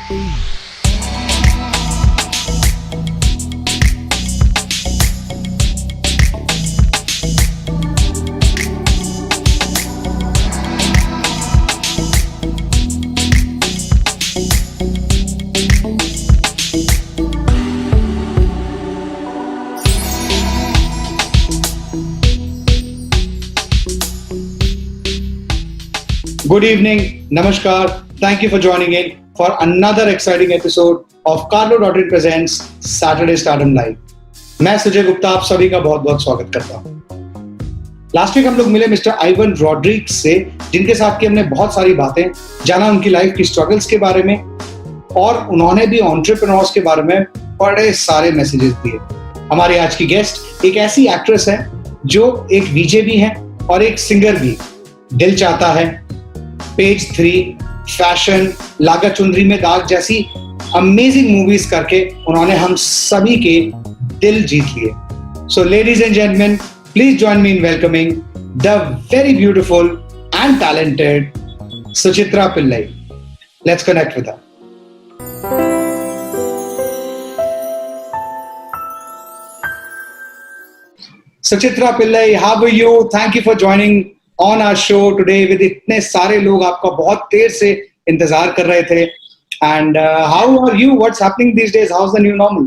Good evening, Namaskar. Thank you for joining in for another exciting episode of Carlo.in presents Saturday Stardom Live. मैं सुजय गुप्ता आप सभी का बहुत बहुत स्वागत करता हूँ। लास्ट वीक हम लोग मिले मिस्टर आइवन रॉड्रिग्स से, जिनके साथ की हमने बहुत सारी बातें जाना, उनकी लाइफ की स्ट्रगल्स के बारे में, और उन्होंने भी एंटरप्रेन्योर्स के बारे में बड़े सारे मैसेजेस दिए। हमारी आज की गेस्ट एक ऐसी एक्ट्रेस है जो एक वीजे भी है और एक सिंगर भी। दिल चाहता है, पेज 3, फैशन, लागा चुंदरी में दाग जैसी अमेजिंग मूवीज करके उन्होंने हम सभी के दिल जीत लिए। So ladies and gentleman, please join me in welcoming the very beautiful and talented Suchitra Pillai. Let's connect with her. Suchitra Pillai, how are you? Thank you for joining on our show today with इतने सारे लोग आपका बहुत देर से इंतजार कर रहे थे। And how are you? What's happening these days? How's the new normal?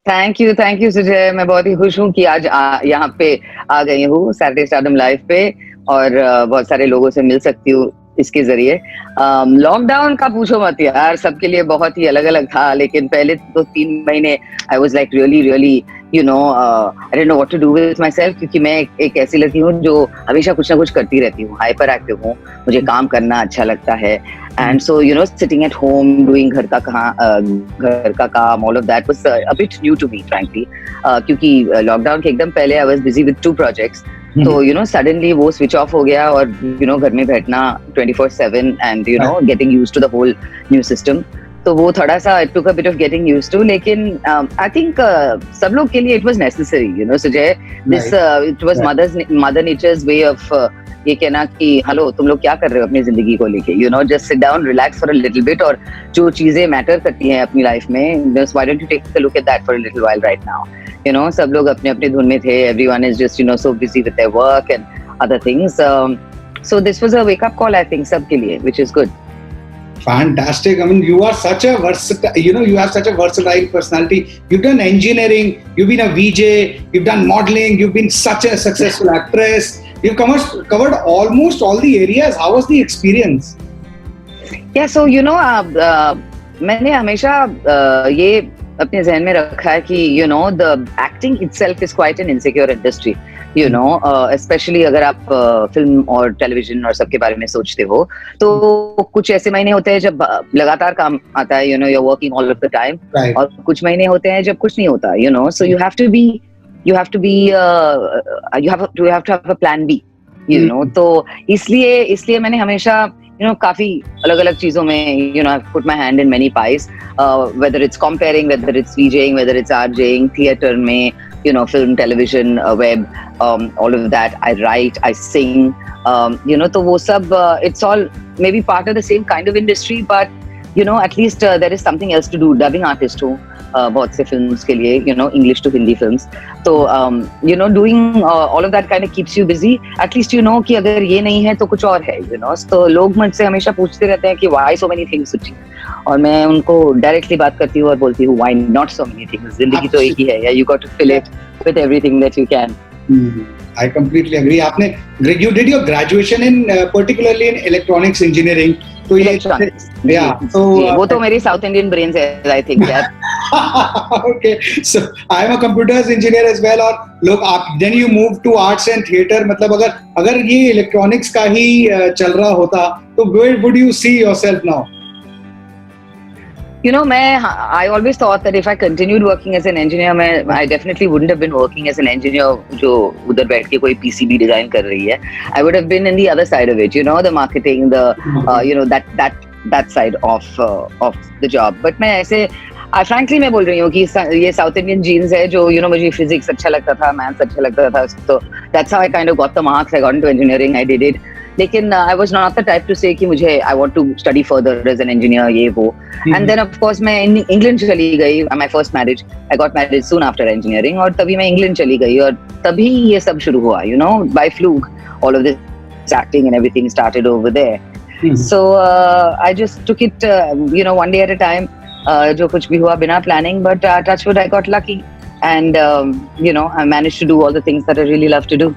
Thank you Sujay. मैं बहुत ही खुश हूँ कि आज यहाँ पे आ गई हूँ सैटरडे स्टारडम लाइव पे, और बहुत सारे लोगों से मिल सकती हूँ इसके जरिए। लॉकडाउन का पूछो मत यार, सबके लिए बहुत ही अलग अलग था, लेकिन पहले तो 3 महीने I was like really I don't know what to do with myself, क्योंकि मैं एक ऐसी लड़की हूँ जो हमेशा कुछ ना कुछ करती रहती हूँ, हाइपर एक्टिव हूँ, मुझे काम करना अच्छा लगता है। And so sitting at home doing घर का काम, all of that was a bit new to me frankly, क्योंकि लॉकडाउन के एकदम पहले I was busy with 2 projects. तो सडनली वो स्विच ऑफ हो गया, और घर में बैठना 24/7 and getting used to the whole new system, तो वो थोड़ा सा it took a bit of getting used to. लेकिन आई थिंक सब लोग के लिए it was necessary, Sujay. This it was mother nature's way of ये कहना कि हेलो, तुम लोग क्या कर रहे हो अपनी जिंदगी को लेके, just sit down, relax for a little bit, और जो चीजें मैटर करती हैं अपनी लाइफ में, just why don't you take a look at that for a little while right now. सब लोग अपने अपने धुन में थे, everyone is just so busy with their work and other things, so this was a wake up call I think सबके लिए, which is good. Fantastic. I mean, you are such a versatile, you have such a versatile personality. You've done engineering, you've been a VJ, you've done modeling, you've been such a successful actress. You've covered almost all the areas. How was the experience? Yeah, so मैंने हमेशा ये अपने जहन में रखा है कि the acting itself is quite an insecure industry. Specially अगर आप फिल्म और टेलीविजन और सबके बारे में सोचते हो, तो कुछ ऐसे महीने होते हैं जब लगातार काम आता है, you are working all of the time, और कुछ महीने होते हैं जब कुछ नहीं होता, so you have to have a plan B, तो इसलिए मैंने हमेशा काफी अलग अलग चीजों में I've put my hand in many pies, whether it's comparing, whether it's VJing, whether it's RJing, theater में, film, television, web, all of that. I write, I sing, तो वो सब it's all maybe part of the same kind of industry, but at least there is something else to do. Dubbing artist हूँ बहुत से films के लिए, English to Hindi films, तो doing all of that kind of keeps you busy. At least कि अगर ये नहीं है तो कुछ और है, तो लोग मुझसे हमेशा पूछते रहते हैं कि why so many things, और मैं उनको डायरेक्टली बात करती हूँ और बोलती हूँ why not so many things. जिंदगी तो एक ही है, you got to fill it with everything that you can. I completely agree. You did your graduation in particularly in electronics engineering. तो ये तो वो तो मेरी साउथ इंडियन ब्रेन है, आई थिंक यार। Okay, so I am a computers engineer as well, और लोग आप then you move to arts and theater, मतलब अगर ये इलेक्ट्रॉनिक्स का ही चल रहा होता तो where would you see yourself now? I always thought that if I continued working as an engineer, I definitely wouldn't have been working as an engineer जो उधर बैठ के कोई PCB डिजाइन कर रही है. I would have been in the other side of it, the marketing, the that side of the job. But मैं ऐसे frankly मैं बोल रही हूँ कि ये साउथ इंडियन जीन्स है जो मुझे फिजिक्स अच्छा लगता था, मैथ्स अच्छा लगता था, तो that's how I kind of got the marks. I got into engineering, I did it. लेकिन I was not the type to say कि मुझे I want to study further as an engineer ये वो. And then of course मैं England चली गई. My first marriage, I got married soon after engineering और तभी मैं England चली गई और तभी ये सब शुरू हुआ. You know, by fluke, all of this acting and everything started over there. So I just took it, you know, one day at a time. जो कुछ भी हुआ बिना planning, but touch wood, I got lucky, and you know, I managed to do all the things that I really love to do.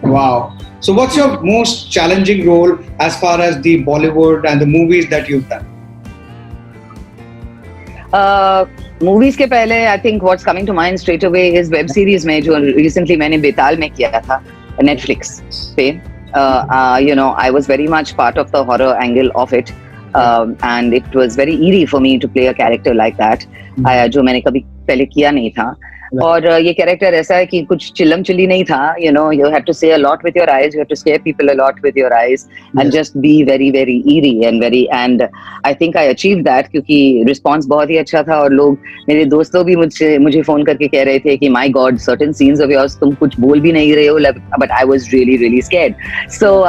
Wow. So what's your most challenging role as far as the Bollywood and the movies that you've done? Movies के पहले I think what's coming to mind straight away is web series में जो recently मैंने बेताल में किया था Netflix पे. You know, I was very much part of the horror angle of it. And it was very eerie for me to play a character like that, जो मैंने कभी पहले किया नहीं था. और ये कैरेक्टर ऐसा है कि कुछ चिल्लम चिल्ली नहीं था. You know, you have to say a lot with your eyes, you have to scare people a lot with your eyes, and just be very very eerie and I think I achieved that क्योंकि response बहुत ही अच्छा था और लोग मेरे दोस्त लोग भी मुझे फोन करके कह रहे थे कि my God, certain scenes of yours तुम कुछ बोल भी नहीं रहे हो, but I was really really scared. So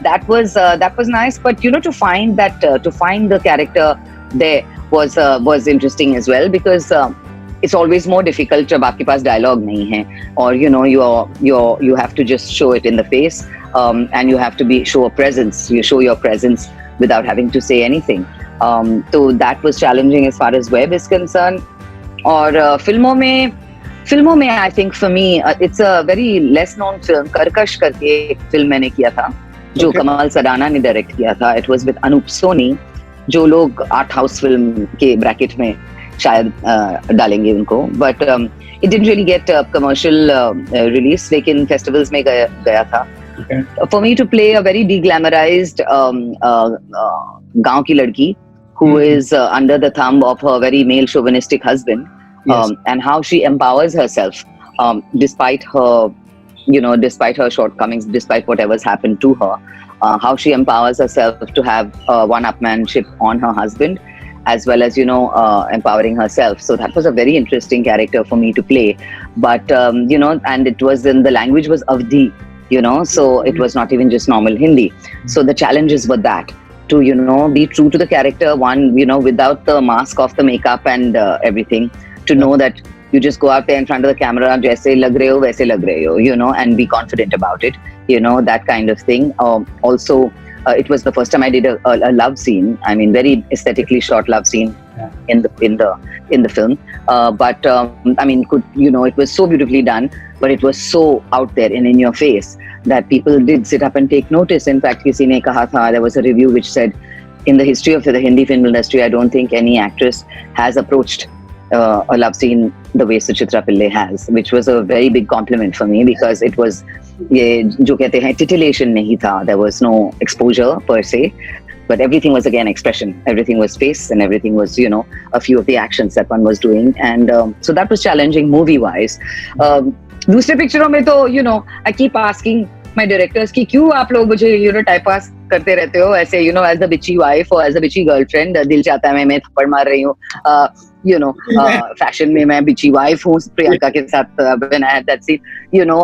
that was nice, but you know, to find the character there was interesting as well, because it's always more difficult जब आपके पास dialogue नहीं है, or you know, you have to just show it in the face, and you have to show a presence. You show your presence without having to say anything. So that was challenging as far as web is concerned. और फिल्मों में I think for me it's a very less known film. कर्कश करके एक film मैंने किया था जो कमाल सडाना ने डायरेक्ट किया था. It was with Anup Soni, जो लोग आर्ट हाउस फिल्म के ब्रैकेट में शायद डालेंगे उनको, but it didn't really get commercial release, लेकिन फेस्टिवल्स में गया था. For me to play a very deglamorized गांव की लड़की who is under the thumb of her very male chauvinistic husband, and how she empowers herself despite her shortcomings, despite whatever's happened to her, how she empowers herself to have one-upmanship on her husband, as well as, you know, empowering herself. So that was a very interesting character for me to play. But, you know, and it was the language was Avdi, you know, so it was not even just normal Hindi. So the challenges were that, to, you know, be true to the character, one, you know, without the mask of the makeup and everything, to know that you just go out there in front of the camera, jaise lag rahe ho waise lag rahe ho, you know, and be confident about it, you know, that kind of thing. Also, it was the first time I did a love scene. I mean, very aesthetically shot love scene in the film. But I mean, you know, it was so beautifully done, but it was so out there and in your face that people did sit up and take notice. In fact, kisi ne kaha tha, there was a review which said, in the history of the Hindi film industry, I don't think any actress has approached a love scene the way Suchitra Pillai has, which was a very big compliment for me, because it was ये जो कहते हैं titillation नहीं था. There was no exposure per se, but everything was again expression. Everything was face, and everything was, you know, a few of the actions that one was doing, and so that was challenging movie wise. दूसरे पिक्चरों में तो, you know, I keep asking my directors कि क्यों आप लोग मुझे, you know, type pass करते रहते हो ऐसे, you know, as the bitchy wife or as a bitchy girlfriend. दिल चाहता है मैं थप्पड़ मार रही हूँ, you know, fashion में मैं bitchy wife हूँ प्रियंका के साथ. When I had that scene, you know,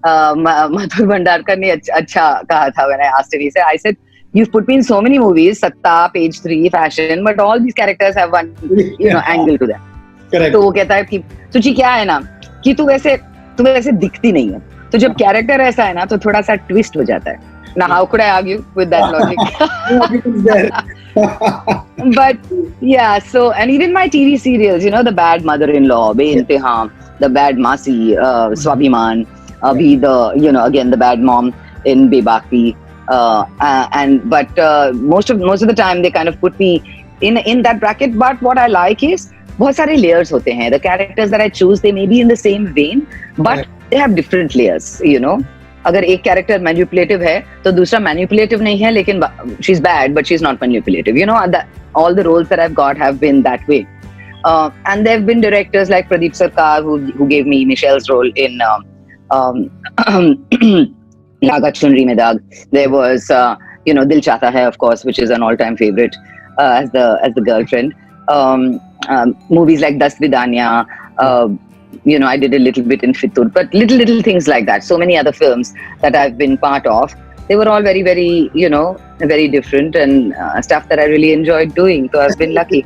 Madhur Bhandarkar ने अच्छा कहा था when I asked him. He said, I said, you've put me in so many movies, Satta, Page 3, Fashion, but all these characters have one, you know, angle to them. Correct. तो वो कहता है कि सुची क्या है ना, कि तू वैसे दिखती नहीं है, तो जब कैरेक्टर ऐसा है ना तो थोड़ा सा ट्विस्ट हो जाता है. Now, how could I argue with that logic? But yeah, so, and even my TV serials, you know, The Bad Mother-in-Law, Be-Intiham, The Bad Masi, Swabhiman, the, you know, again, the bad mom in Bebaki, but most of the time they kind of put me in that bracket. But what I like is बहुत सारे layers होते हैं. The characters that I choose, they may be in the same vein, but they have different layers, you know. अगर एक character manipulative है तो दूसरा manipulative नहीं है, लेकिन she's bad but she's not manipulative, you know. All the roles that I've got have been that way, and there have been directors like Pradeep Sarkar who gave me Michelle's role in Lagat Chunri Mein Daag. There was you know, Dil Chahta Hai, of course, which is an all-time favorite, as the girlfriend. Movies like Das Vidanya, you know, I did a little bit in Fitur, but little things like that. So many other films that I've been part of. they were all very, very, very different and stuff that I really enjoyed doing. So I've been lucky.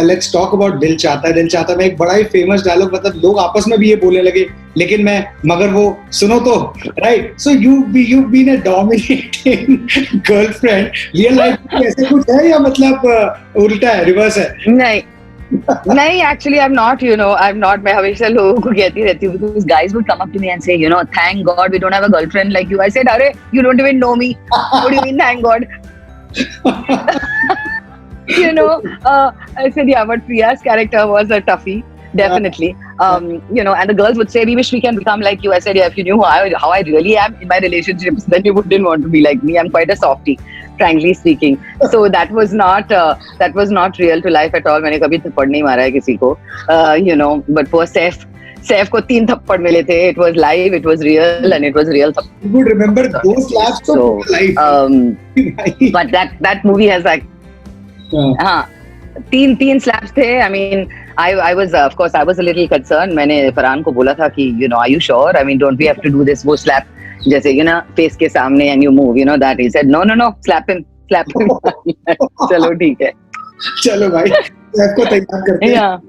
Let's talk about दिल चाहता है। दिल चाहता में एक बड़ा ही famous dialogue, मतलब लोग आपस में भी ये बोलने लगे, लेकिन मैं मगर वो सुनो तो, right? So you been a dominating girlfriend, real life में ऐसे कुछ है या मतलब उल्टा है, रिवर्स है? नहीं, actually I'm not, I'm not. मैं हमेशा लोगों को कहती रहती हूँ, because guys would come up to me and say, thank God we don't have a girlfriend like you. I said, अरे, you don't even know me. What do you mean, thank God? I said, yeah, but Priya's character was a toughie, definitely. And the girls would say, we wish we can become like you. I said, yeah, if you knew how I really am in my relationships, then you wouldn't want to be like me. I'm quite a softie, frankly speaking. So that was not real to life at all. मैंने कभी थप्पड़ नहीं मारा है किसी को, but poor Saif को 3 थप्पड़ मिले थे. It was live, it was real, and it was real. You would remember those slaps from life. But that movie has like, तीन slaps थे. I mean, I was, of course, I was a little concerned. मैंने फरहान को बोला था कि, are you sure? I mean, don't we have to do this? वो slap, जैसे, face के सामने and you move, that. He said, no, slap him. चलो ठीक है. चलो भाई, आपको तैयार करते हैं.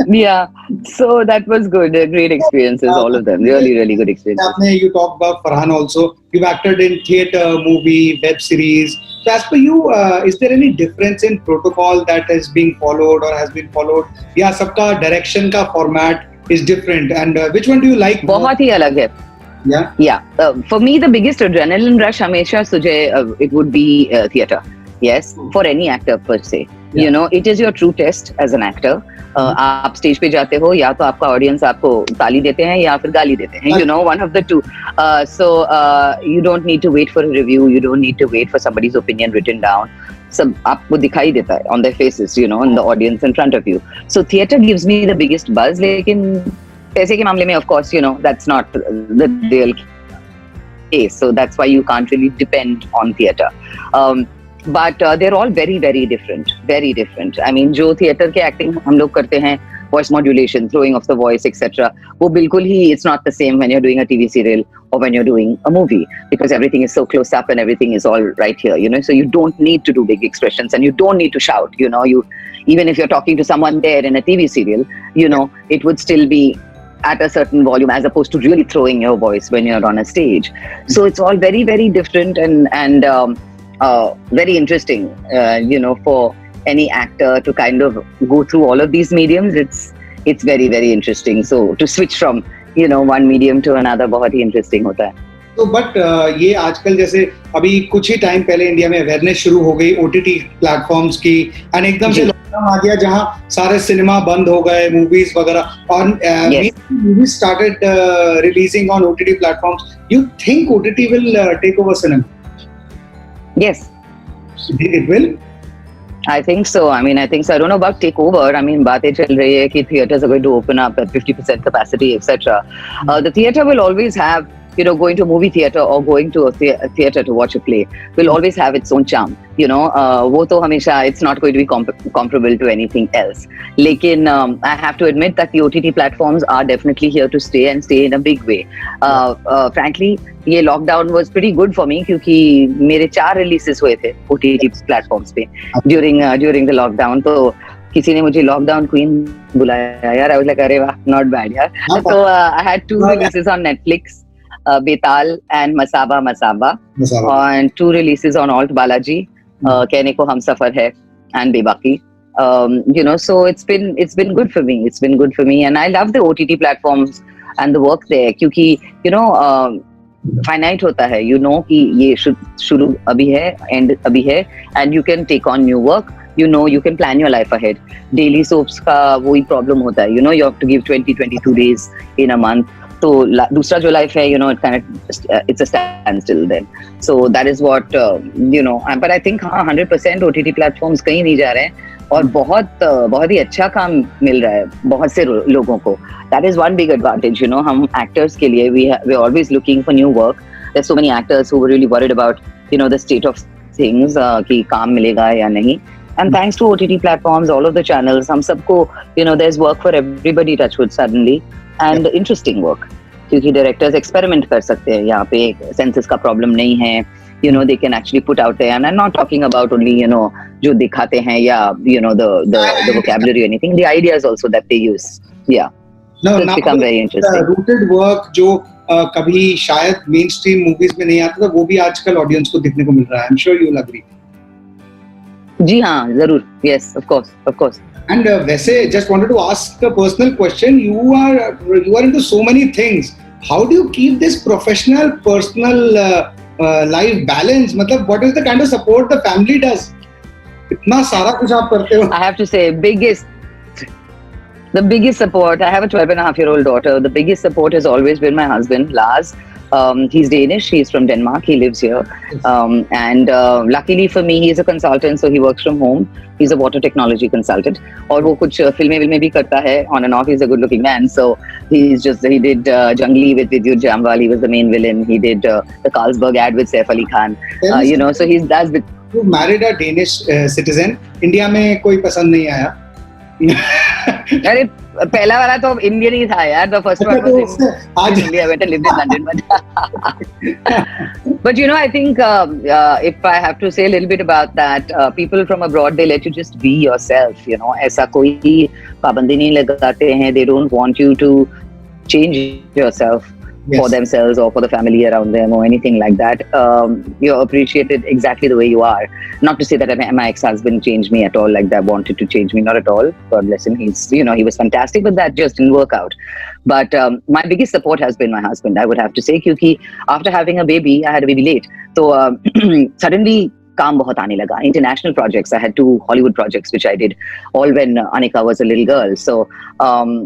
Yeah. So that was good. Great experiences, all of them. Really, really good experiences. You talked about Farhan also. You've acted in theatre, movie, web series. So as per you, is there any difference in protocol that is being followed or has been followed? या सबका direction का format is different, and which one do you like? बहुत ही अलग है. Yeah. For me, the biggest adrenaline rush हमेशा Sujay, it would be theatre. Yes, for any actor per se. Yeah. It is your true test as an actor. आप stage पे जाते हो, या तो आपका ऑडियंस आपको ताली देते हैं या फिर गाली देते हैं, one of the two. So you don't need to wait for a review, you don't need to wait for somebody's opinion written down. सब आपको दिखाई देता है on their faces, in the audience in front of you. So theatre gives me the biggest buzz. लेकिन पैसे के मामले में, of course, that's not the real case. So that's why you can't really depend on theatre. But they're all very, very different. Very different. I mean, जो theatre के acting हम लोग करते हैं, voice modulation, throwing of the voice, etc. वो बिल्कुल ही, it's not the same when you're doing a TV serial or when you're doing a movie, because everything is so close up and everything is all right here, so you don't need to do big expressions and you don't need to shout, you even if you're talking to someone there in a TV serial, it would still be at a certain volume as opposed to really throwing your voice when you're on a stage. So it's all very, very different and very interesting, for any actor to kind of go through all of these mediums. It's very, very interesting. So to switch from, one medium to another, बहुत ही interesting होता है. तो but ये आजकल जैसे अभी कुछ ही time पहले इंडिया में अवेयरनेस शुरू हो गई OTT प्लेटफॉर्म्स की, एंड एकदम से लॉकडाउन आ गया जहां सारे सिनेमा बंद हो गए, मूवीज वगैरह, और movies started releasing on OTT platforms. You think OTT will take over cinema? Yes. It will? I think so. I think so. I don't know about takeover. बातें चल रही है कि theatres are going to open up at 50% capacity, etc. The theatre will always have, going to a movie theatre or going to a theatre to watch a play will always have its own charm. वो तो हमेशा, it's not going to be comparable to anything else. लेकिन I have to admit that the OTT platforms are definitely here to stay and stay in a big way. Frankly, ये lockdown was pretty good for me क्योंकि मेरे 4 releases हुए थे OTT platforms पे during the lockdown. तो किसी ने मुझे लॉकडाउन क्वीन बुलाया यार. I was like, अरे वाह, not bad यार. So I had 2 releases on Netflix. Betal and Masaba, and 2 releases on Alt Balaji, कहने को हम सफर है and Bebaki. So it's been good for me. It's been good for me, and I love the OTT platforms and the work there क्योंकि finite होता है, कि ये शुरू अभी है, end अभी है, and you can take on new work. You can plan your life ahead. Daily soaps का वही problem होता है. You have to give 20-22 days in a month. तो दूसरा जो लाइफ है, it's a standstill then. So that is what, but I think 100% OTT platforms कहीं नहीं जा रहे हैं और बहुत ही अच्छा काम मिल रहा है बहुत से लोगों को. That is one big advantage, हम actors के लिए we're always looking for new work. There's so many actors who were really worried about, the state of things, कि काम मिलेगा या नहीं. And thanks to OTT platforms, all of the channels, हम सबको, there's work for everybody, touchwood suddenly. And interesting work, क्योंकि directors experiment कर सकते हैं. यहाँ पे सेंसस का प्रॉब्लम नहीं है, you know, they can actually put out there. And I'm not talking about only, you know, jo dikhate hain, yeah, you know, the vocabulary or anything. The ideas also that they use. Yeah. No, So it's become very interesting. Rooted work जो कभी शायद main stream movies में नहीं आता था, वो भी आजकल ऑडियंस को दिखने को मिल रहा है. I'm sure you'll agree. जी हाँ, जरूर. Yes, of course. And वैसे just wanted to ask a personal question. You are into so many things. How do you keep this professional personal life balance? मतलब what is the kind of support the family does? इतना सारा कुछ आप करते हो. I have to say, the biggest support, I have a 12-and-a-half-year-old daughter. The biggest support has always been my husband, Lars. He's Danish. He's from Denmark. He lives here. And luckily for me, he's a consultant, so he works from home. He's a water technology consultant. और वो कुछ फिल्में भी करता है on and off. He's a good-looking man. So he did Jungli with Vidyut Jamwal. He was the main villain. He did the Carlsberg ad with Saif Ali Khan. You know, so he does. You married a Danish citizen. India में कोई पसंद नहीं आया. अरे पहला वाला तो Indian ही था यार. The first one was in India. I went and lived in London. But you know, I think if I have to say a little bit about that, people from abroad, they let you just be yourself. You know, ऐसा कोई पाबंदी नहीं लगाते हैं. They don't want you to change yourself for themselves or for the family around them or anything like that. You're appreciated exactly the way you are. Not to say that my ex-husband changed me at all, like that, wanted to change me, not at all. God bless him. He was fantastic, but that just didn't work out. But my biggest support has been my husband, I would have to say, because after having a baby, I had a baby late. So suddenly, काम बहुत आने लगा. International projects. I had 2 Hollywood projects which I did all when Anika was a little girl. So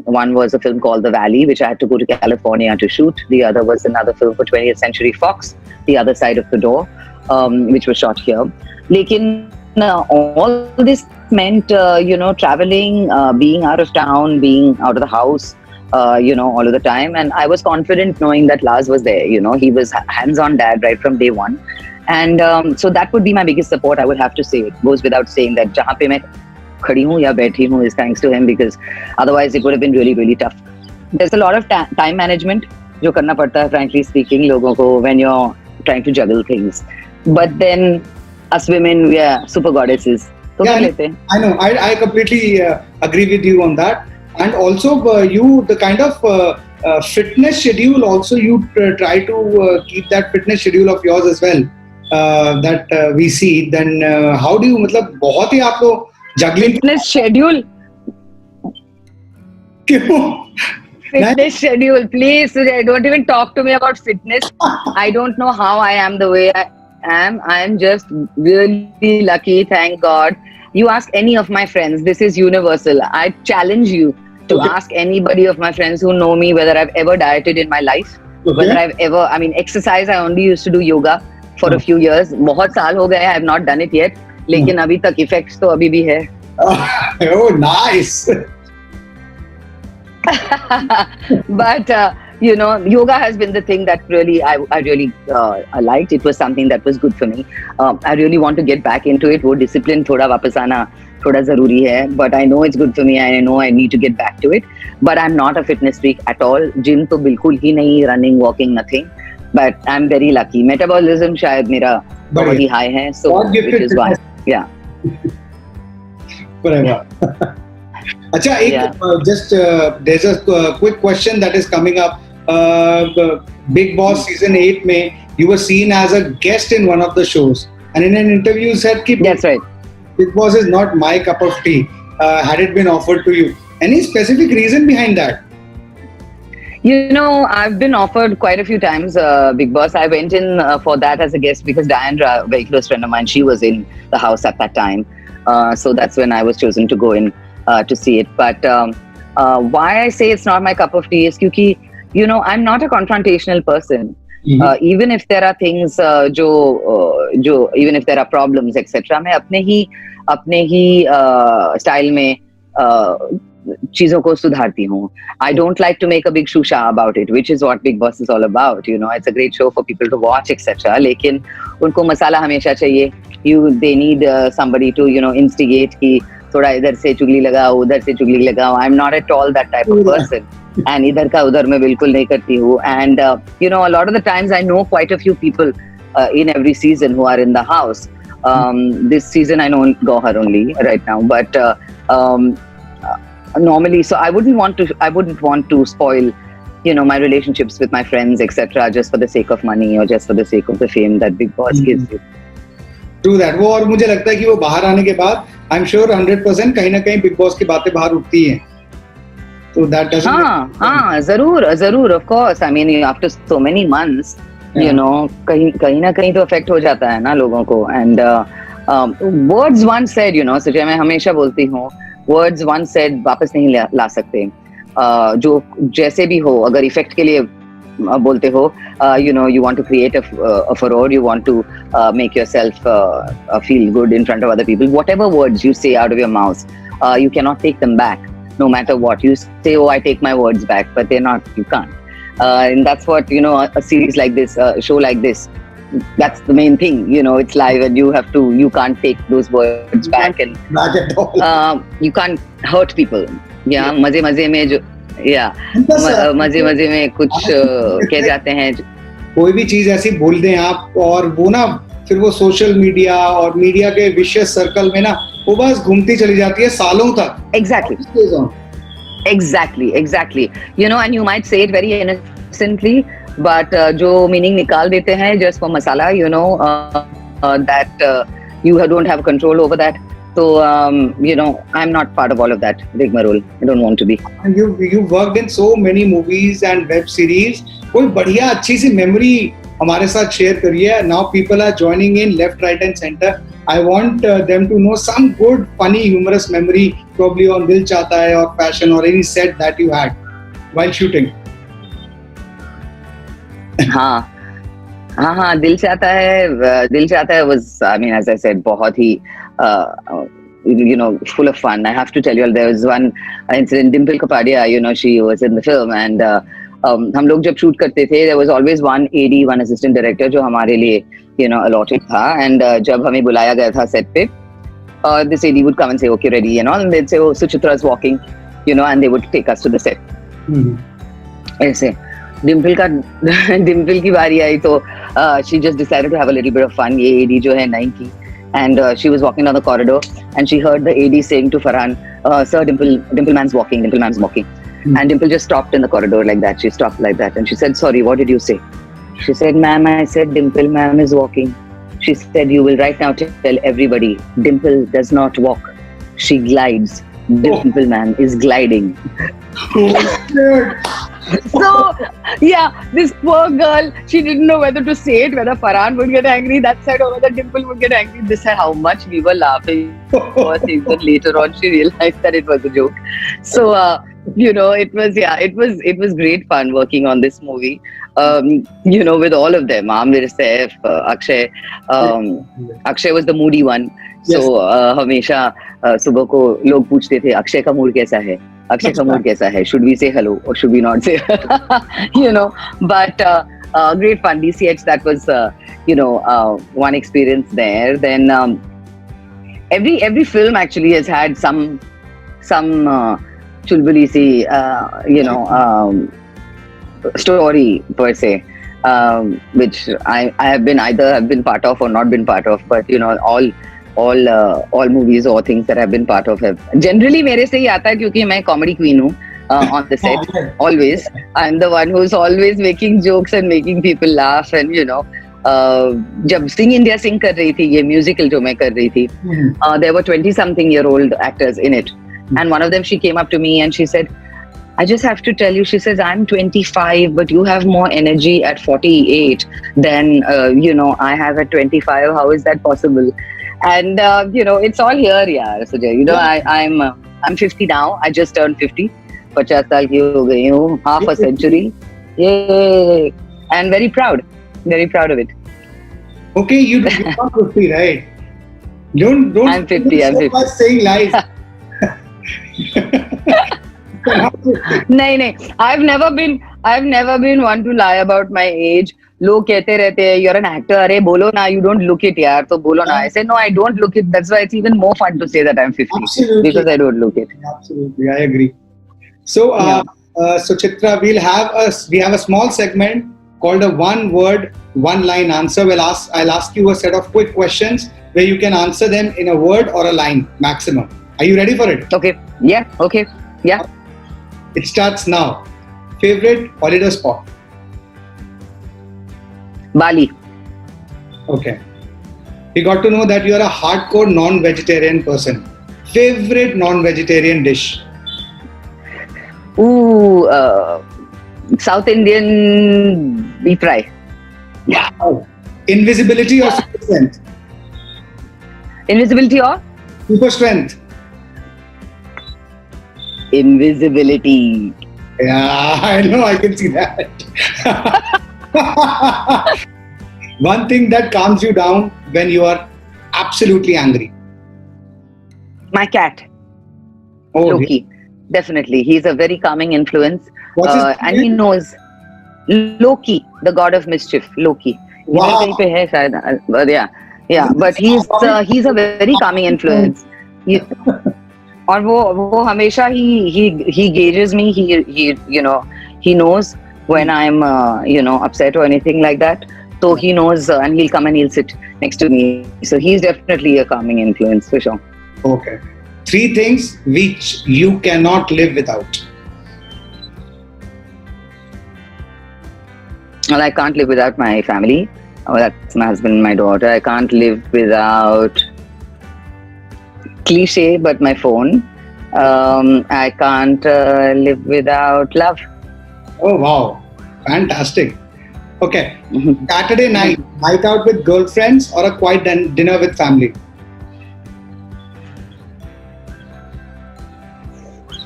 one was a film called The Valley, which I had to go to California to shoot. The other was another film for 20th Century Fox, The Other Side of the Door, which was shot here. Lekin all this meant, traveling, being out of town, being out of the house, all of the time. And I was confident knowing that Lars was there. You know, he was hands-on dad right from day one. And so that would be my biggest support, I would have to say. It goes without saying that जहाँ पे मैं खड़ी हूँ या बैठी हूँ is thanks to him, because otherwise it would have been really, really tough. There's a lot of time management जो करना पड़ता है, frankly speaking, लोगों को when you're trying to juggle things. But then us women, we are super goddesses. तो कर लेते हैं. I know. I completely agree with you on that. And also the kind of fitness schedule also, you try to keep that fitness schedule of yours as well. That we see, then how do you, मतलब बहुत ही आप लोग juggling fitness schedule. Fitness schedule, please. Don't even talk to me about fitness. I don't know how I am the way I am. I am just really lucky, thank God. You ask any of my friends, this is universal. I challenge you to ask anybody of my friends who know me whether I've ever dieted in my life, whether I've ever, exercise, I only used to do yoga for a few years. बहुत साल हो गए, I have not done it yet. लेकिन अभी तक effects तो अभी भी है. Oh, nice. But yoga has been the thing that really I really liked. It was something that was good for me. I really want to get back into it. वो discipline थोड़ा वापस आना थोड़ा जरूरी है. But I know it's good for me and I know I need to get back to it. But I'm not a fitness freak at all. Gym तो बिल्कुल ही नहीं, running, walking, nothing. But I'm very lucky. Metabolism शायद मेरा बहुत ही high है. So which is why, yeah. Whatever. अच्छा, there's a quick question that is coming up. Big Boss season 8 में you were seen as a guest in one of the shows, and in an interview you said कि that's right. Big Boss is not my cup of tea. Had it been offered to you, any specific reason behind that? You know, I've been offered quite a few times Big Boss. I went in for that as a guest because Diandra, a very close friend of mine, she was in the house at that time. So that's when I was chosen to go in to see it. But why I say it's not my cup of tea is because, I'm not a confrontational person. Mm-hmm. Even if there are things, even if there are problems, etc., मैं अपने ही style में चीजों को सुधारती हूँ. I don't like to make a big shusha about it, which is what Big Boss is all about. It's a great show for people to watch, etc. लेकिन उनको मसाला हमेशा चाहिए. They need somebody to, instigate कि थोड़ा इधर से चुगली लगाओ, उधर से चुगली लगाओ. I'm not at all that type of person. And इधर का उधर मैं बिल्कुल नहीं करती हूँ. And, a lot of the times I know quite a few people in every season who are in the house. This season I know Gauhar only right now, but normally, so I wouldn't want to spoil, my relationships with my friends, etc., just for the sake of money or just for the sake of the fame that Big Boss gives you. True that. वो और मुझे लगता है कि वो बाहर आने के बाद आई एम श्योर 100% कहीं ना कहीं बिग बॉस की बातें बाहर उठती हैं. So that doesn't. हाँ, जरूर, of course. I mean, after so many months, कहीं ना कहीं तो अफेक्ट हो जाता है ना लोगों को. And words once said, Sujay, मैं हमेशा बोलती हूँ, words once said वापस नहीं ला सकते. जो जैसे भी हो, अगर इफेक्ट के लिए बोलते हो, you want to create a furore, you want to make yourself feel good in front of other people. Whatever words you say out of your mouth, you cannot take them back, no matter what. You say, oh, I take my words back, but they're not, you can't. And that's what, a series like this, a show like this, that's the main thing, it's live and you can't take those words back, and back at all. You can't hurt people. Yeah. मजे में जो मजे में कुछ कह जाते हैं. कोई भी चीज ऐसी बोल दें आप, और वो ना फिर वो सोशल मीडिया और मीडिया के विशेष सर्कल में ना वो बस घूमती चली जाती है सालों तक. Exactly. And you might say it very innocently, but जो meaning निकाल देते हैं just for masala, that you don't have control over that. So, I'm not part of all of that rigmarole. I don't want to be. You worked in so many movies and web series. कोई बढ़िया अच्छी सी memory हमारे साथ share करिए. Now people are joining in left, right and center. I want them to know some good, funny, humorous memory, probably on Dil Chahta Hai or Passion or any set that you had while shooting. हाँ, दिल चाहता है was, I mean, as I said, बहुत ही full of fun. I have to tell you, there was one incident. Dimple Kapadia, she was in the film, and हम लोग जब shoot करते थे, there was always one AD, one assistant director जो हमारे लिए allotted था. And जब हमें बुलाया गया था set पे, this AD would come and say, okay, ready, and they'd say, oh, Suchitra's walking, and they would take us to the set. ऐसे डिम्पल की बारी आई तो she just decided to have a little bit of fun. ये AD जो है 90, and she was walking down the corridor and she heard the AD saying to Farhan, sir, Dimple man's walking. And Dimple just stopped in the corridor like that. She stopped like that and she said, sorry, what did you say? She said, ma'am, I said Dimple ma'am is walking. She said, you will right now tell everybody, Dimple does not walk, she glides. Dimple ma'am is gliding. So, yeah, this poor girl, she didn't know whether to say it, whether Farhan would get angry that side or whether Dimple would get angry this side. How much we were laughing. But later on, she realized that it was a joke. So, it was great fun working on this movie. With all of them, Amir, Saif, Akshay. Akshay was the moody one. So, हमेशा सुबह को लोग पूछते थे, अक्षय का mood कैसा है? अक्षय का मूड कैसा है? Should we say hello or should we not say? But great fun. DCH, that was one experience there. Then every film actually has had some chulbuli si story per se, which I have been part of or not been part of, but all movies or things that I've been part of have generally मेरे से ही आता है क्योंकि मैं comedy queen हूँ on the set. Always I'm the one who's always making jokes and making people laugh. And जब Sing India Sing कर रही थी, ये musical जो मैं कर रही थी, there were 20-something-year-old actors in it, and one of them, she came up to me and she said, I just have to tell you, she says, I'm 25, but you have more energy at 48 than I have at 25. How is that possible? And it's all here, yaar, Sujay. I'm 50 now. I just turned 50. 50 saal ki ho gayi hu, half a century. Yay! And very proud of it. Okay, you're not 50, right? Don't. I'm 50. I'm 50. Saying lies. नहीं. I've never been one to lie about my age. लोग कहते रहते हैं, you're an actor, अरे बोलो ना, you don't look it यार, तो बोलो ना. I say no, I don't look it. That's why it's even more fun to say that I'm 50. Absolutely. Because I don't look it. Absolutely, I agree. So, Chitra, we have a small segment called a one word, one line answer. I'll ask you a set of quick questions where you can answer them in a word or a line maximum. Are you ready for it? Okay. Yeah. Okay. Yeah. It starts now. Favorite holiday spot? Bali. Okay. We got to know that you are a hardcore non-vegetarian person. Favorite non-vegetarian dish? Ooh, South Indian beef fry. Wow. Invisibility or super strength? Invisibility or Super strength. invisibility. Yeah, I know. I can see that. One thing that calms you down when you are absolutely angry. My cat, Oh, Loki. Definitely, he's a very calming influence, what's his and he name? knows Loki, the god of mischief. Loki. Wow. इधर कहीं पे है शायद, but yeah. But he's a very calming influence. He- और वो हमेशा he gauges me. He he knows when I'm upset or anything like that. So he knows, and he'll come and he'll sit next to me. So he's definitely a calming influence for sure. Okay. 3 things which you cannot live without. Well, I can't live without my family. Oh, that's my husband and my daughter. I can't live without cliche, but my phone. I can't live without love. Oh, wow. Fantastic. Okay. Mhm. Saturday night out with girlfriends or a quiet dinner with family?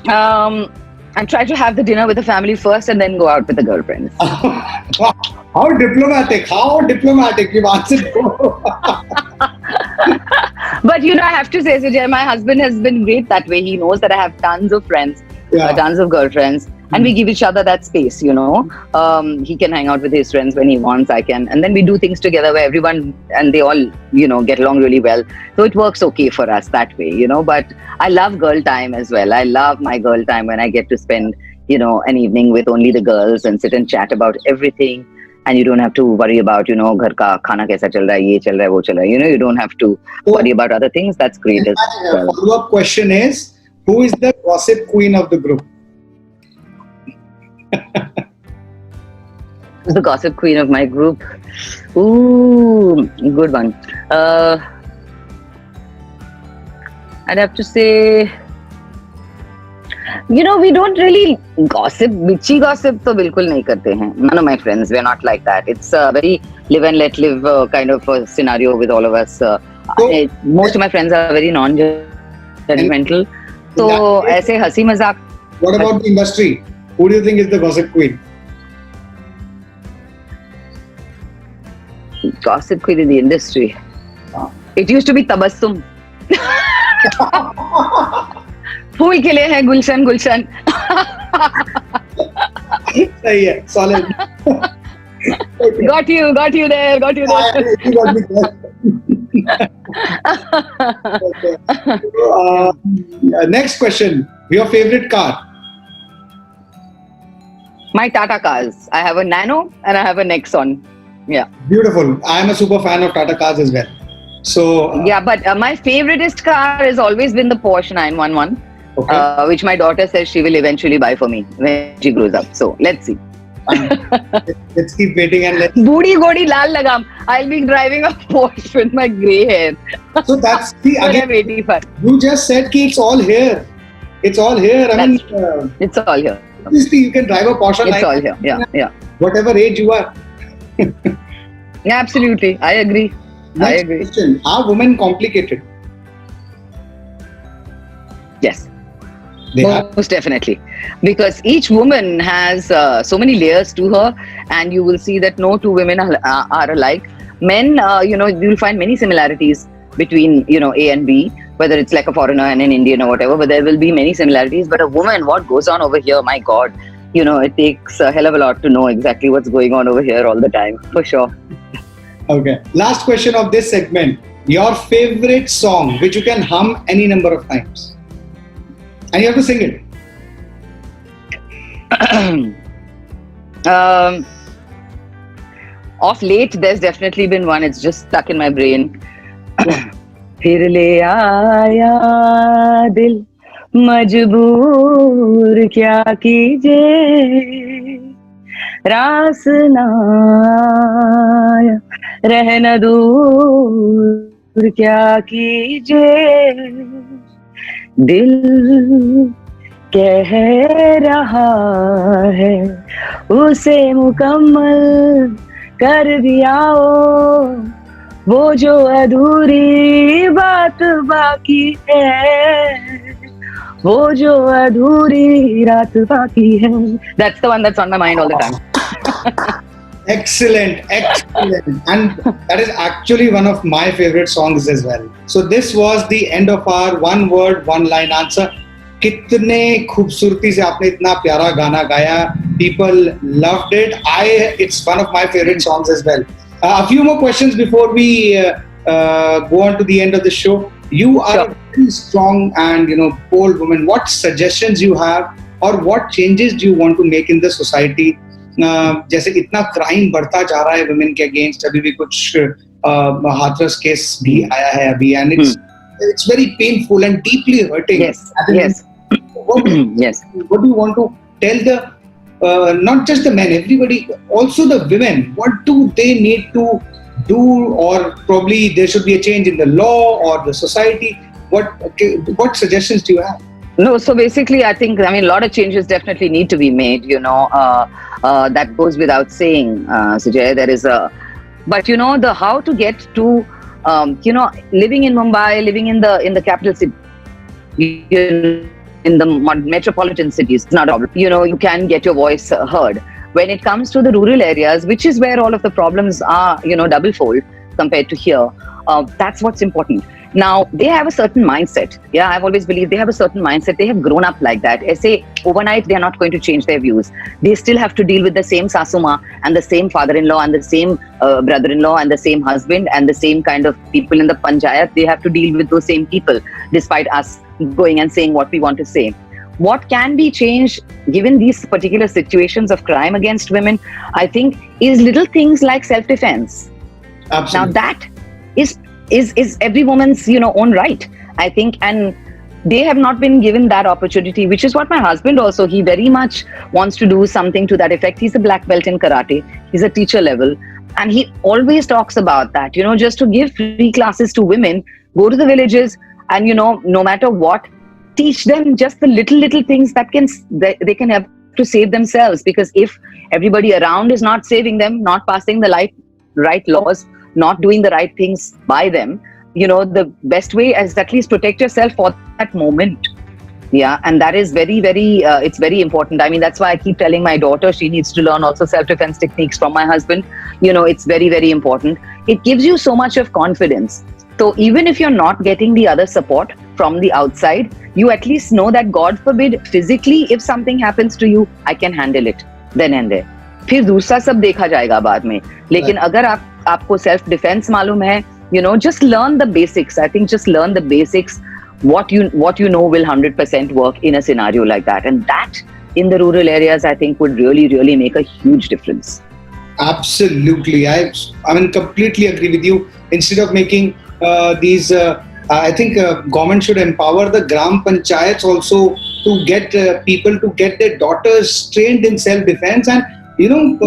I try to have the dinner with the family first and then go out with the girlfriends. How diplomatic. How diplomatic. You've answered. But I have to say, Sujay, my husband has been great that way. He knows that I have tons of friends, Yeah. tons of girlfriends, and we give each other that space, He can hang out with his friends when he wants, I can. And then we do things together where everyone and they all, get along really well. So it works okay for us that way, But I love girl time as well. I love my girl time when I get to spend, an evening with only the girls and sit and chat about everything. And you don't have to worry about, घर का खाना कैसा चल रहा है, ये चल रहा है, वो चल रहा है. You don't have to worry about other things. That's great as My well. follow-up question is, who is the gossip queen of the group? Who's the gossip queen of my group? Ooh, good one. I'd have to say, we don't really gossip. Bitchy gossip to bilkul nahi karte hain. None of my friends, we're not like that. It's a very live and let live kind of a scenario with all of us. Most of my friends are very non-judgmental. So, aise hasi mazak. What about the industry? Who do you think is the gossip queen? Gossip queen in the industry. It used to be Tabassum. फूल खिले हैं गुलशन गुलशन. सही है, solid. Got you there. You got me there. Okay. Next question. Your favorite car? My Tata cars. I have a Nano and I have a Nexon. Yeah. Beautiful. I am a super fan of Tata cars as well. So Yeah, but my favoriteest car has always been the Porsche 911, okay. which my daughter says she will eventually buy for me when she grows up. So let's see. Let's keep waiting and let's. Budi godi lal lagam. I'll be driving a Porsche with my grey hair. So that's the What I'm again. waiting for. You just said ki it's all here. It's all here. I mean, It's all here. obviously you can drive a Porsche. It's all here. Yeah. Whatever age you are. Yeah, absolutely. I agree. Next I agree. question. Are women complicated? Yes. They are. Most definitely, because each woman has so many layers to her, and you will see that no two women are alike. Men, you'll find many similarities between A and B, whether it's like a foreigner and an Indian or whatever. But there will be many similarities. But a woman, what goes on over here? My God, it takes a hell of a lot to know exactly what's going on over here all the time, for sure. Okay. Last question of this segment. Your favorite song, which you can hum any number of times, and you have to sing it. Of late, there's definitely been one. It's just stuck in my brain. फिर ले आया दिल मजबूर क्या कीजिए रास ना आया, रहना दूर क्या कीजिए दिल कह रहा है उसे मुकम्मल कर दिया वो जो अधूरी बात बाकी है वो जो अधूरी रात बाकी है. That's the one that's on my mind all the time. Excellent, excellent. And that is actually one of my favorite songs as well. So this was the end of our one word, one line answer. कितने खूबसूरती से आपने इतना प्यारा गाना गाया. People loved it. It's one of my favorite songs as well. A few more questions before we go on to the end of the show. You are a very strong and bold woman. What suggestions you have, or what changes do you want to make in the society? जैसे इतना crime बढ़ता जा रहा है women के against, अभी भी कुछ हाथरस केस भी आया है अभी, and it's very painful and deeply hurting. Yes, yes. Yes. What do you want to tell the not just the men, everybody, also the women? What do they need to do, or probably there should be a change in the law or the society? What suggestions do you have? No, so basically, I mean, a lot of changes definitely need to be made. That goes without saying, Sujay. There is but the how to get to, living in Mumbai, living in the capital city, in the metropolitan cities, it's not a problem. You can get your voice heard. When it comes to the rural areas, which is where all of the problems are, double-fold compared to here, that's what's important. Now, they have a certain mindset. Yeah, I've always believed they have a certain mindset. They have grown up like that. I say overnight, they're not going to change their views. They still have to deal with the same sasuma and the same father-in-law and the same brother-in-law and the same husband and the same kind of people in the panchayat. They have to deal with those same people, despite us going and saying what we want to say. What can be changed given these particular situations of crime against women, I think, is little things like self-defense. Absolutely. Now that is every woman's own right, I think, and they have not been given that opportunity, which is what my husband also, he very much wants to do something to that effect. He's a black belt in karate, he's a teacher level, and he always talks about that, just to give free classes to women, go to the villages and no matter what, teach them just the little things that they can have to save themselves. Because if everybody around is not saving them, not passing the right laws, not doing the right things by them, the best way is at least protect yourself for that moment. Yeah, and that is very, very, it's very important. I mean, that's why I keep telling my daughter she needs to learn also self-defense techniques from my husband. It's very, very important. It gives you so much of confidence. So even if you're not getting the other support from the outside, you at least know that, God forbid, physically, if something happens to you, I can handle it then and there. फिर दूसरा सब देखा जाएगा बाद में. लेकिन अगर आपको self defense मालूम है, just learn the basics. I think just learn the basics. What you know will 100% work in a scenario like that, and that in the rural areas, I think, would really, really make a huge difference. Absolutely, I mean, completely agree with you. Instead of making these, I think government should empower the gram panchayats also to get people to get their daughters trained in self-defense, and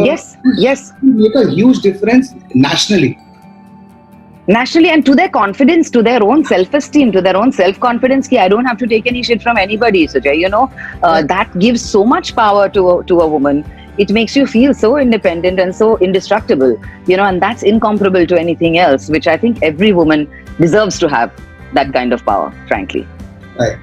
yes, make a huge difference nationally. And to their confidence, to their own self-esteem, to their own self-confidence, I don't have to take any shit from anybody, Sujay. That gives so much power to a woman. It makes you feel so independent and so indestructible, and that's incomparable to anything else, which I think every woman deserves to have that kind of power, frankly. Right.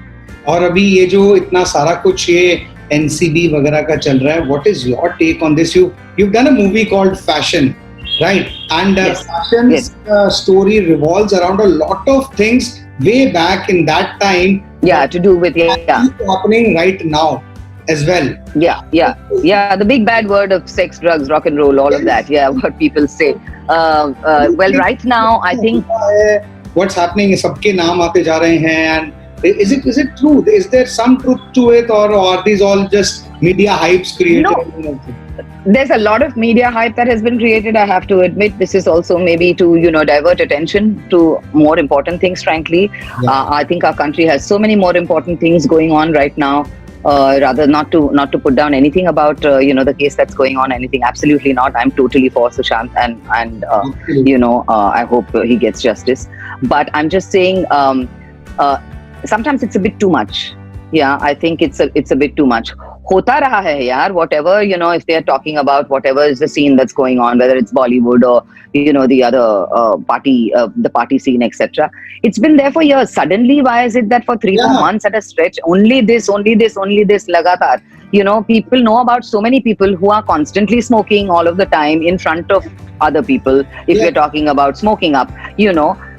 और अभी ये जो इतना सारा कुछ ये NCB वगैरह का चल रहा है, what is your take on this? You've done a movie called Fashion, right? And Fashion's story revolves around a lot of things way back in that time. Yeah, to do with happening right now as well. Yeah. The big bad word of sex, drugs, rock and roll, all of that. Yeah, what people say. Well, right now, I think what's happening is सबके नाम आते जा रहे हैं, and is it true? Is there some truth to it, or are these all just media hypes created? No. there's a lot of media hype that has been created. I have to admit, this is also maybe to divert attention to more important things. Frankly, I think our country has so many more important things going on right now. Rather not to put down anything about the case that's going on. Anything, absolutely not. I'm totally for Sushant, and I hope he gets justice. But I'm just saying, sometimes it's a bit too much. Yeah, I think it's a bit too much. Hota raha hai yaar, whatever, if they're talking about whatever is the scene that's going on, whether it's Bollywood or, the other the party scene, etc. It's been there for years. Suddenly, why is it that for 3-4 months at a stretch, only this, lagatar? People know about so many people who are constantly smoking all of the time in front of other people. If we're talking about smoking up,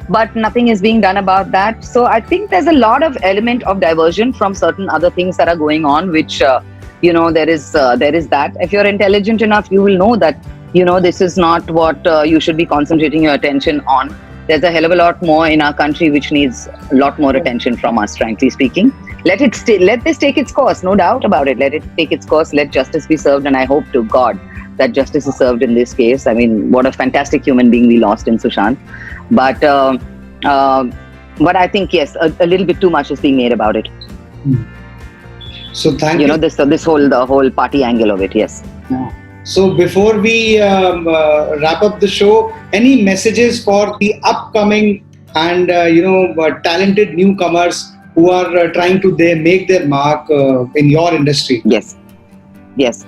but nothing is being done about that. So I think there's a lot of element of diversion from certain other things that are going on, which, there is that. If you're intelligent enough, you will know that, this is not what you should be concentrating your attention on. There's a hell of a lot more in our country which needs a lot more attention from us, frankly speaking. Let this take its course, no doubt about it. Let it take its course, let justice be served, and I hope to God that justice is served in this case. I mean, what a fantastic human being we lost in Sushant. But I think, yes, a little bit too much is being made about it. So thank you. The whole party angle of it, yes. So before we wrap up the show, any messages for the upcoming and talented newcomers who are trying to make their mark in your industry? Yes.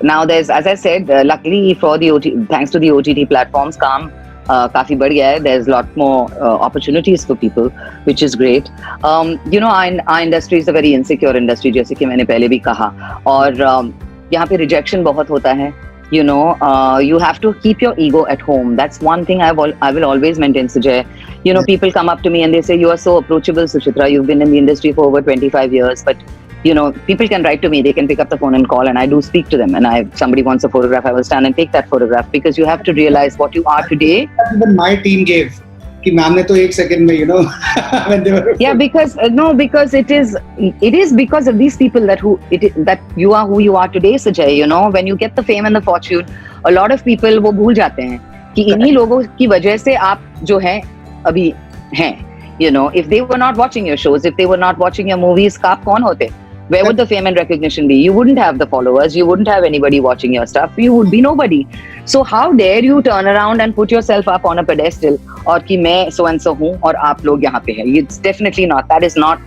Now there's, as I said, luckily for thanks to the OTT platforms, Kaam काफी बढ़ गया है. There's a lot more opportunities for people, which is great. Our industry is a very insecure industry, जैसे कि मैंने पहले भी कहा. और यहाँ पे rejection बहुत होता है. You have to keep your ego at home. That's one thing I will always maintain, Sujay. People come up to me and they say, you are so approachable, Suchitra. You've been in the industry for over 25 years. But, people can write to me. They can pick up the phone and call, and I do speak to them. And if somebody wants a photograph, I will stand and take that photograph, because you have to realize what you are today. Even my team gave. कि ma'am ने तो 1 second में, when they were... Yeah, because it is because of these people that you are who you are today, Sajay. When you get the fame and the fortune, a lot of people वो भूल जाते हैं कि इन्हीं लोगों की वजह से आप जो हैं अभी हैं. If they were not watching your shows, if they were not watching your movies, आप कौन होते? Where would the fame and recognition be? You wouldn't have the followers. You wouldn't have anybody watching your stuff. You would be nobody. So how dare you turn around and put yourself up on a pedestal और कि मैं so and so हूँ और आप लोग यहाँ पे हैं? It's definitely not. That is not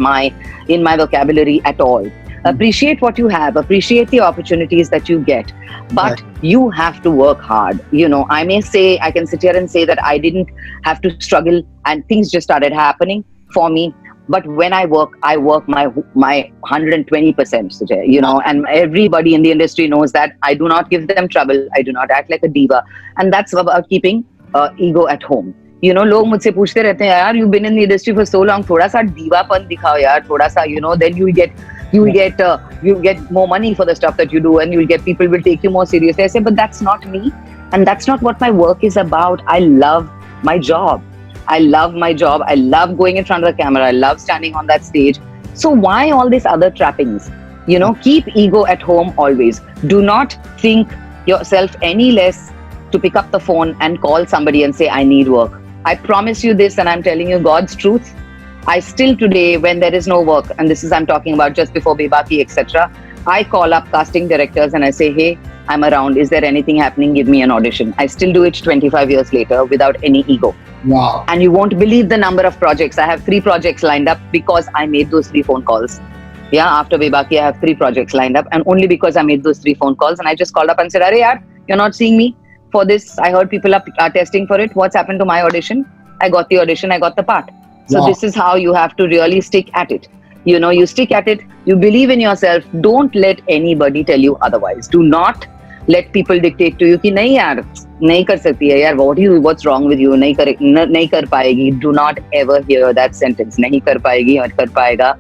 in my vocabulary at all. Appreciate what you have. Appreciate the opportunities that you get. But you have to work hard. I can sit here and say that I didn't have to struggle and things just started happening for me. But when I work my 120%, Sujay, and everybody in the industry knows that I do not give them trouble. I do not act like a diva. And that's about keeping ego at home. लोग मुझसे पूछते रहते हैं, यार, you've been in the industry for so long, थोड़ा सा दीवापन दिखाओ यार, थोड़ा सा, then you get more money for the stuff that you do, and people will take you more seriously. I say, but that's not me. And that's not what my work is about. I love my job. I love going in front of the camera. I love standing on that stage. So why all these other trappings? Keep ego at home always. Do not think yourself any less to pick up the phone and call somebody and say, I need work. I promise you this, and I'm telling you God's truth. I still today, when there is no work, and I'm talking about just before Bebaki, etc., I call up casting directors and I say, hey, I'm around. Is there anything happening? Give me an audition. I still do it 25 years later without any ego. Wow. And you won't believe the number of projects. I have 3 projects lined up because I made those 3 phone calls. Yeah, after Bebaki, I have 3 projects lined up, and only because I made those 3 phone calls. And I just called up and said, Arey yaar, you're not seeing me for this. I heard people are testing for it. What's happened to my audition? I got the audition. I got the part. So This is how you have to really stick at it. You stick at it. You believe in yourself. Don't let anybody tell you otherwise. Do not let people dictate to you कि नहीं यार, नहीं कर सकती है यार, what's wrong with you, नहीं कर पाएगी. Do not ever hear that sentence. नहीं कर पाएगी और कर पाएगा.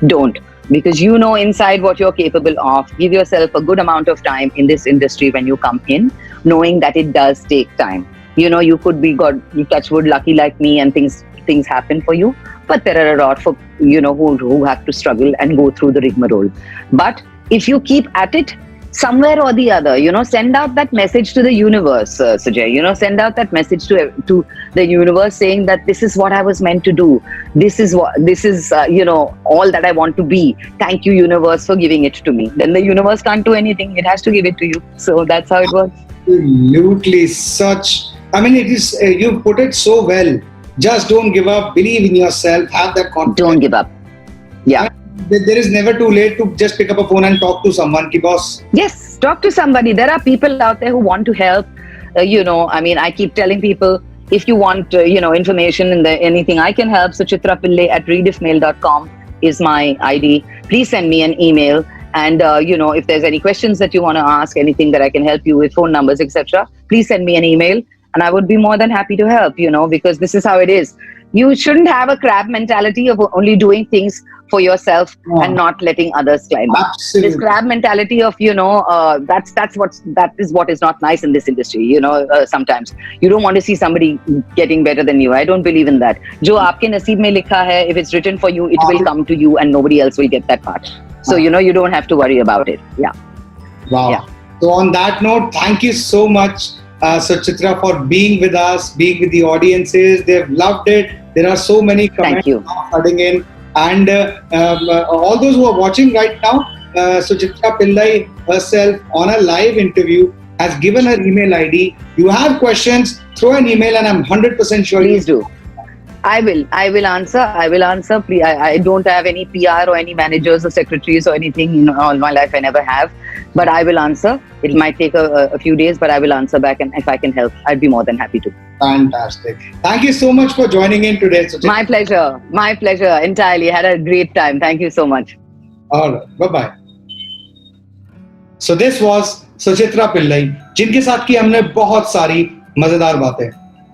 Don't. Because you know inside what you're capable of. Give yourself a good amount of time in this industry when you come in, knowing that it does take time. You could be you touch wood, lucky like me, and things happen for you. But there are a lot for who have to struggle and go through the rigmarole. But if you keep at it, somewhere or the other, send out that message to the universe, Sujay. Send out that message to the universe saying that this is what I was meant to do. This is all that I want to be. Thank you, universe, for giving it to me. Then the universe can't do anything. It has to give it to you. So that's how it works. Absolutely. It is, you put it so well. Just don't give up. Believe in yourself. Have that confidence. Don't give up. Yeah. There is never too late to just pick up a phone and talk to someone. Ki boss. Yes, talk to somebody. There are people out there who want to help. I keep telling people, if you want, information in anything, I can help. So chitrapillai@readifmail.com is my ID. Please send me an email. And, if there's any questions that you want to ask, anything that I can help you with, phone numbers, etc., please send me an email. And I would be more than happy to help, because this is how it is. You shouldn't have a crab mentality of only doing things for yourself and not letting others climb up. Absolutely. This crab mentality of, that is what is not nice in this industry, sometimes. You don't want to see somebody getting better than you. I don't believe in that. Jo aapke naseeb mein likha hai, if it's written for you, it will come to you and nobody else will get that part. So, you don't have to worry about it. Yeah. Wow. Yeah. So on that note, thank you so much, Chitra, for being with us, being with the audiences. They've loved it. There are so many comments now flooding in. And all those who are watching right now, Suchitra Pillai herself on a live interview has given her email ID. You have questions, throw an email and I'm 100% sure. Please do. I will answer. Please, I don't have any PR or any managers or secretaries or anything in all my life. I never have. But I will answer. It might take a few days, but I will answer back. And if I can help, I'd be more than happy to. Fantastic. Thank you so much for joining in today, Suchitra. My pleasure. Entirely. Had a great time. Thank you so much. All right. Bye-bye. So this was Suchitra Pillai, जिनके साथ की हमने बहुत सारी मजेदार बातें.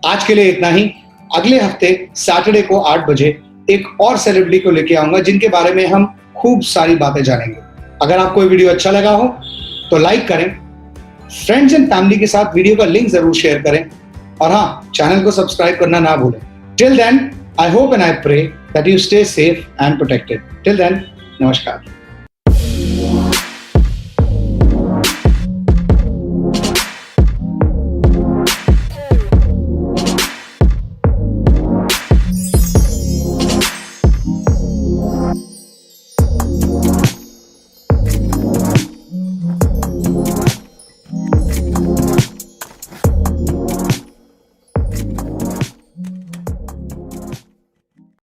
आज के लिए इतना ही. अगले हफ्ते सैटरडे को 8 बजे एक और सेलिब्रिटी को लेके आऊंगा जिनके बारे में हम खूब सारी बातें जानेंगे. अगर आपको ये वीडियो अच्छा लगा हो तो लाइक करें, फ्रेंड्स एंड फैमिली के साथ वीडियो का लिंक जरूर शेयर करें और हाँ, चैनल को सब्सक्राइब करना ना भूलें. Till then, I hope and I pray that you stay safe and protected. Till then, नमस्कार.